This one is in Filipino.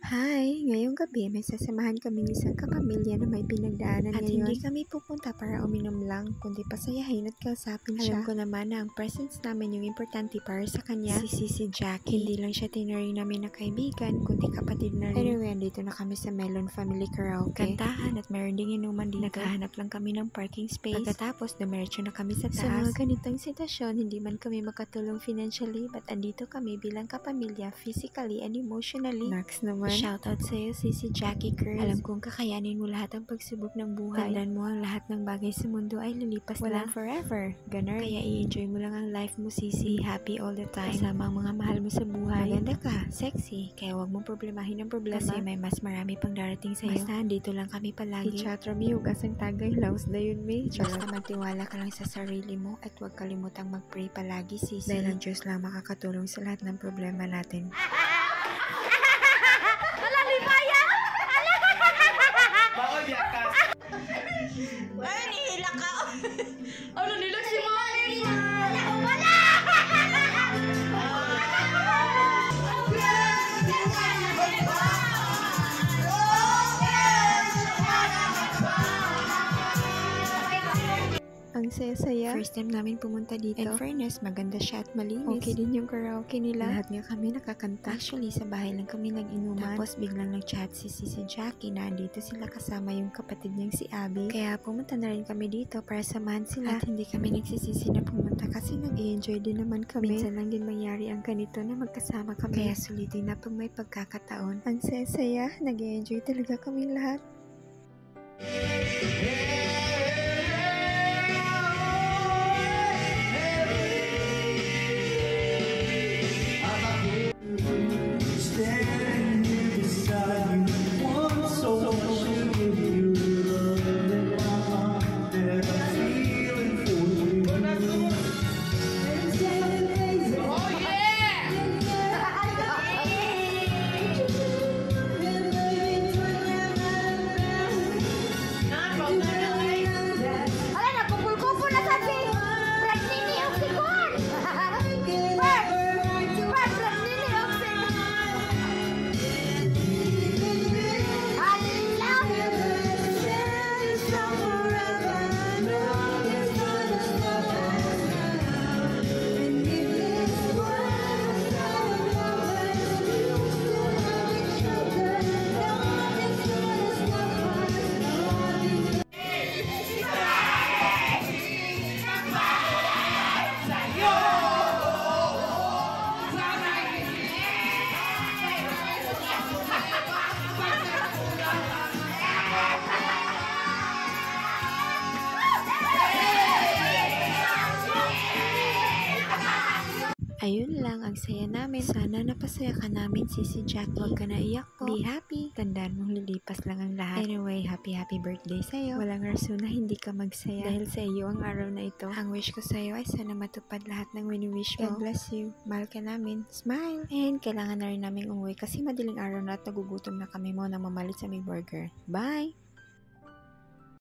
Hi! Ngayong gabi may sasamahan kaming isang kapamilya na may pinagdaanan At ngayon. hindi kami pupunta para uminom lang, kundi pasayahin at kausapin siya. Alam ko naman na ang presence namin yung importante para sa kanya. Si Sisi Jackie, hindi lang siya tinaring namin na kaibigan, kundi kapatid na rin. Anyway, andito na kami sa Melon Family Karaoke. Kantahan at meron ding inuman dito. Naghahanap lang kami ng parking space. Pagkatapos, dumiretso na kami sa taas. Sa mga ganitong sitwasyon, hindi man kami makatulong financially, but andito kami bilang kapamilya, physically and emotionally. Max naman. Shoutout sa'yo, Sisi Jackie Cruz. Alam kong kakayanin mo lahat ang pagsubok ng buhay. Tandaan mo ang lahat ng bagay sa mundo ay lilipas Walang lang. forever. Ganun. Kaya i-enjoy mo lang ang life mo, Sisi. Be happy all the time. Kasama ang mga mahal mo sa buhay. Maganda ka, sexy, kaya wag mong problemahin ang problema. Kasi may mas marami pang darating sa'yo. Basta andito lang kami palagi. Ichatra mi, hugas ang tagay, laos na yun mi. Basta magtiwala ka lang sa sarili mo at huwag kalimutang mag-pray palagi, Sisi. Dahil ang Diyos lang makakatulong sa lahat ng problema natin. Ay, nihila ka. Ano, nilag si Mami? Wala! Ang saya-saya. First time namin pumunta dito. In fairness, maganda siya at malinis. Okay din yung karaoke nila. Lahat nga kami nakakanta. Actually, sa bahay lang kami nag-inuman. Tapos biglang nag-chat si Jackie na andito sila kasama yung kapatid niyang si Abby. Kaya pumunta na rin kami dito para samahan sila. At hindi kami nagsisisi na pumunta kasi nag-i-enjoy din naman kami. Minsan lang din mangyari ang ganito na magkasama kami. Kaya sulitin na pag may pagkakataon. Ang saya-saya, nag-enjoy talaga kaming lahat. Ayun lang, ang saya namin. Sana napasaya ka namin, Sisi Jackie. Huwag ka na iyak po. Be happy. Tandaan mong lilipas lang ang lahat. Anyway, happy birthday sa'yo. Walang rason na hindi ka magsaya. Dahil sa iyo ang araw na ito. Ang wish ko sa'yo ay sana matupad lahat ng wini-wish mo. God bless you. Mahal ka namin. Smile! And kailangan na rin namin umuwi kasi madaling araw na at nagugutom na kami mo na mamalit sa may burger. Bye!